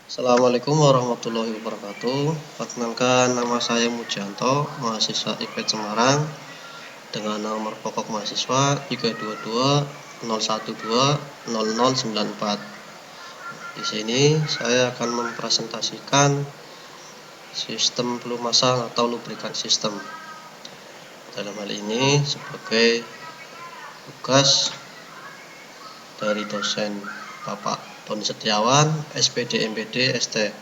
Assalamualaikum warahmatullahi wabarakatuh. Perkenalkan, nama saya Mujanto, mahasiswa IPET Semarang, dengan nomor pokok mahasiswa 32201200094. Di sini saya akan mempresentasikan sistem pelumasan atau lubrikan sistem. Dalam hal ini sebagai tugas dari dosen Bapak Tony Setiawan, SPD MPD ST,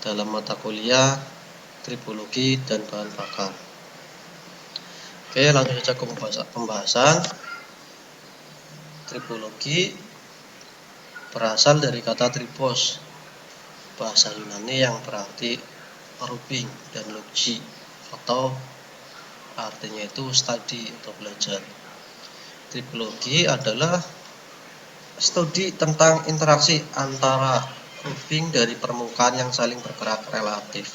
dalam mata kuliah tribologi dan bahan bakar. Oke, langsung saja ke pembahasan. Tribologi berasal dari kata tripos, bahasa Yunani yang berarti rubing, dan logi atau artinya itu study atau belajar. Tribologi adalah studi tentang interaksi antara rubing dari permukaan yang saling bergerak relatif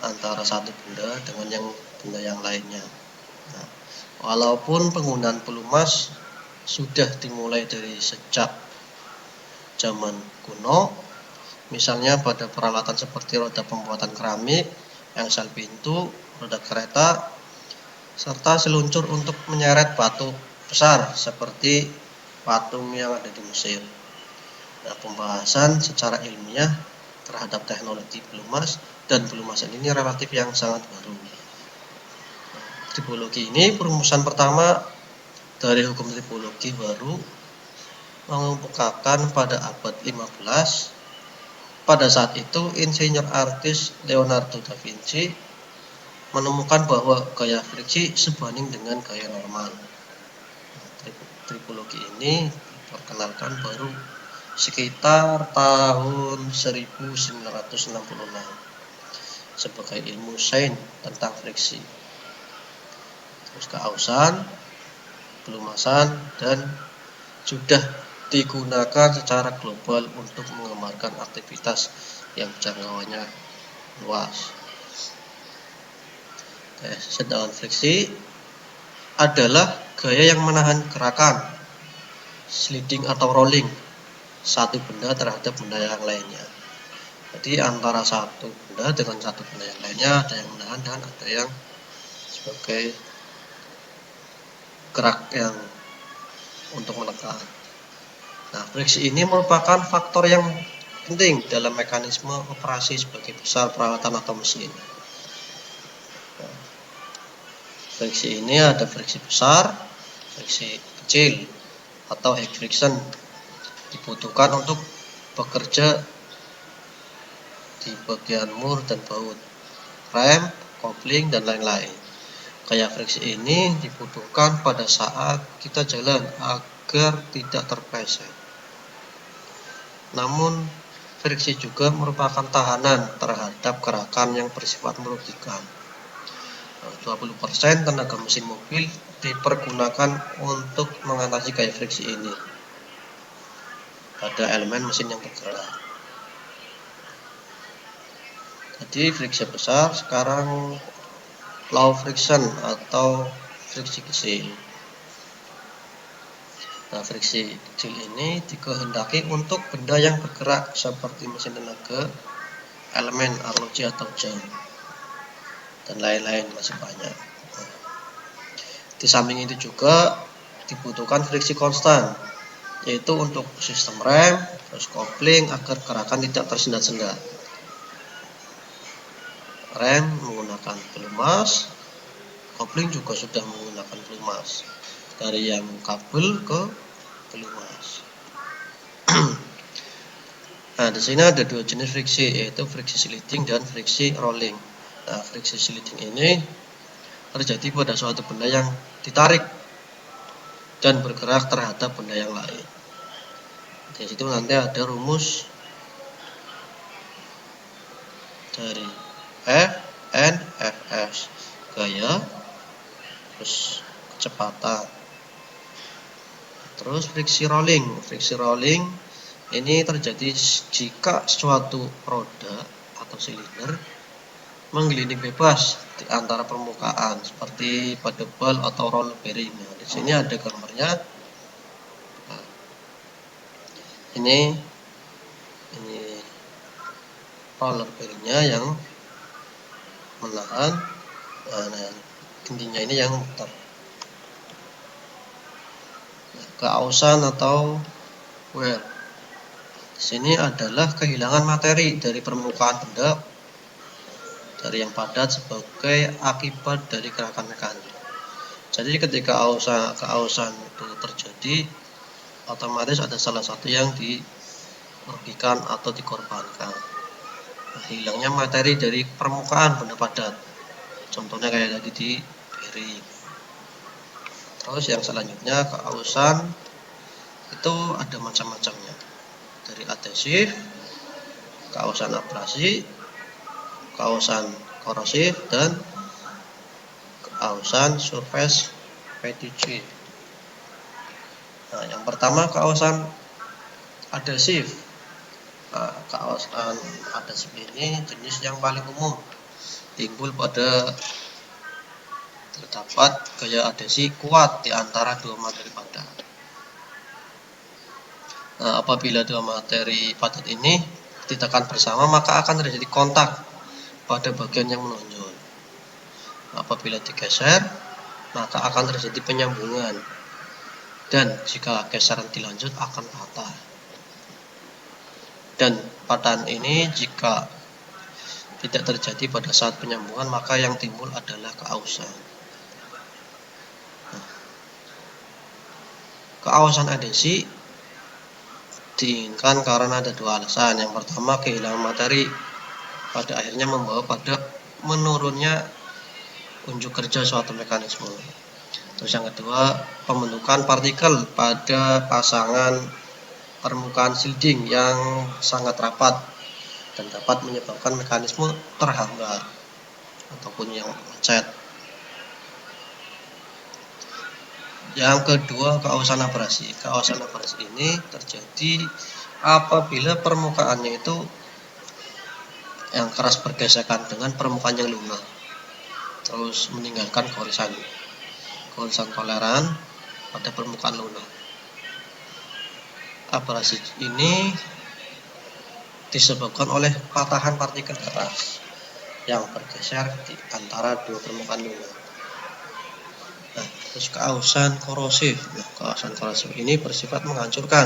antara satu benda dengan benda yang lainnya. Nah, walaupun penggunaan pelumas sudah dimulai dari sejak zaman kuno, misalnya pada peralatan seperti roda pembuatan keramik, engsel pintu, roda kereta, serta seluncur untuk menyeret batu besar seperti patung yang ada di Mesir. Nah, pembahasan secara ilmiah terhadap teknologi pelumas dan pelumasan ini relatif yang sangat baru. Tribologi ini perumusan pertama dari hukum tribologi baru mengemukakan pada abad 15. Pada saat itu, insinyur artis Leonardo da Vinci menemukan bahwa gaya friksi sebanding dengan gaya normal. Tribologi ini diperkenalkan baru sekitar tahun 1966 sebagai ilmu sains tentang friksi. Terus keausan, pelumasan, dan sudah digunakan secara global untuk mengembangkan aktivitas yang jangkauannya luas. Sedangkan friksi adalah gaya yang menahan gerakan, sliding atau rolling satu benda terhadap benda yang lainnya. Jadi antara satu benda dengan satu benda yang lainnya ada yang menahan dan ada yang sebagai gerak yang untuk menekan. Nah, friksi ini merupakan faktor yang penting dalam mekanisme operasi sebagai besar peralatan atau mesin. Friksi ini ada friksi besar, friksi kecil atau high friction, dibutuhkan untuk bekerja di bagian mur dan baut, rem, kopling, dan lain-lain. Gaya friksi ini dibutuhkan pada saat kita jalan agar tidak terpleset. Namun, friksi juga merupakan tahanan terhadap gerakan yang bersifat merugikan. 20% tenaga mesin mobil dipergunakan untuk mengatasi gaya friksi ini pada elemen mesin yang bergerak. Jadi friksi besar sekarang low friction atau friksi kecil. Nah, friksi kecil ini dikehendaki untuk benda yang bergerak seperti mesin tenaga, elemen arloji atau jam, dan lain-lain masih banyak. Di samping itu juga dibutuhkan friksi konstan, yaitu untuk sistem rem, terus kopling agar gerakan tidak tersendat-sendat. Rem menggunakan pelumas, kopling juga sudah menggunakan pelumas, dari yang kabel ke pelumas. Nah, di sini ada dua jenis friksi, yaitu friksi sliding dan friksi rolling. Nah, friksi sliding ini terjadi pada suatu benda yang ditarik dan bergerak terhadap benda yang lain. Di situ nanti ada rumus dari F, N, Fs, gaya, terus kecepatan. Terus friksi rolling. Friksi rolling ini terjadi jika suatu roda atau silinder menggelinding bebas di antara permukaan seperti pada bal atau roller bearing. Nah, di sini ada gambarnya. Nah, ini roller bearingnya yang menahan, nah, intinya ini yang muter. Keausan atau wear di sini adalah kehilangan materi dari permukaan benda dari yang padat sebagai akibat dari gerakan mekanik. Jadi ketika keausan itu terjadi, otomatis ada salah satu yang dirugikan atau dikorbankan. Nah, hilangnya materi dari permukaan benda padat. Contohnya kayak tadi di bearing. Terus yang selanjutnya keausan itu ada macam-macamnya. Dari adhesif, keausan abrasi, keausan korosif, dan keausan surface fatigue. Nah, yang pertama keausan adhesif. Nah, keausan adhesif ini jenis yang paling umum, timbul pada terdapat gaya adhesi kuat di antara dua materi padat. Nah, apabila dua materi padat ini ditekan bersama, maka akan terjadi kontak pada bagian yang menonjol. Apabila digeser, maka akan terjadi penyambungan, dan jika geseran dilanjut akan patah. Dan patahan ini jika tidak terjadi pada saat penyambungan, maka yang timbul adalah keausan. Keausan adhesi diinginkan karena ada dua alasan. Yang pertama, kehilangan materi pada akhirnya membawa pada menurunnya unjuk kerja suatu mekanisme. Terus yang kedua, pembentukan partikel pada pasangan permukaan shielding yang sangat rapat dan dapat menyebabkan mekanisme terhambat ataupun yang macet. Yang kedua, keausan abrasi. Keausan abrasi ini terjadi apabila permukaannya itu yang keras bergesekan dengan permukaan yang lunak, terus meninggalkan gorisan toleran pada permukaan lunak. Abrasi ini disebabkan oleh patahan partikel keras yang bergeser di antara dua permukaan lunak. Nah, terus keausan korosif. Nah, keausan korosif ini bersifat menghancurkan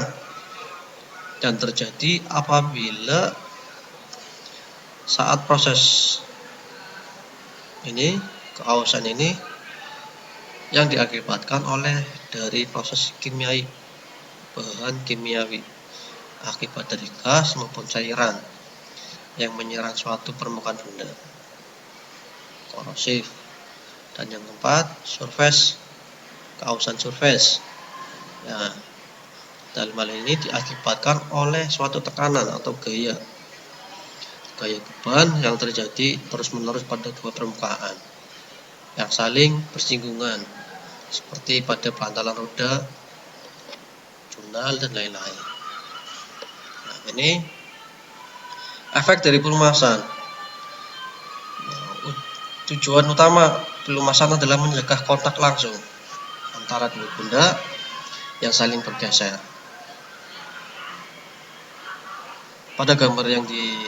dan terjadi apabila saat proses ini, keausan ini yang diakibatkan oleh dari proses kimiawi, bahan kimiawi, akibat dari gas maupun cairan yang menyerang suatu permukaan benda, korosif. Dan yang keempat, surface, keausan surface. Nah, dalam hal ini diakibatkan oleh suatu tekanan atau gaya beban yang terjadi terus-menerus pada dua permukaan yang saling bersinggungan, seperti pada bantalan roda, jurnal, dan lain-lain. Nah, ini efek dari pelumasan. Tujuan utama pelumasan adalah mencegah kontak langsung antara dua benda yang saling bergeser. Pada gambar yang di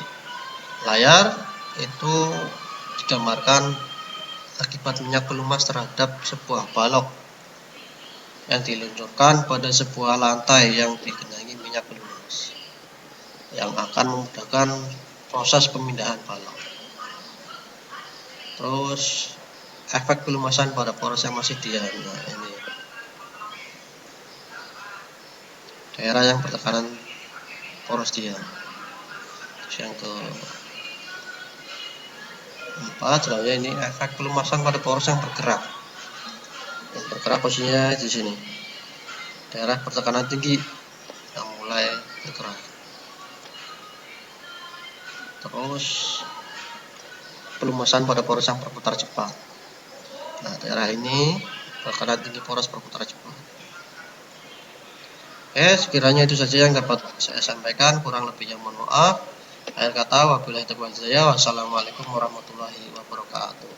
layar itu digambarkan akibat minyak pelumas terhadap sebuah balok yang diluncurkan pada sebuah lantai yang digenangi minyak pelumas yang akan memudahkan proses pemindahan balok. Terus efek pelumasan pada poros yang masih diam. Nah, ini daerah yang bertekanan poros diam. Terus yang keempat, selanjutnya ini efek pelumasan pada poros yang bergerak. Yang bergerak posisinya di sini. Daerah bertekanan tinggi yang mulai bergerak. Terus pelumasan pada poros yang berputar cepat. Nah, daerah ini tekanan tinggi poros berputar cepat. Sekiranya itu saja yang dapat saya sampaikan. Kurang lebihnya mohon maaf. Akhir kata, wabillahi taufiq wal hidayah. Wassalamualaikum warahmatullahi wabarakatuh.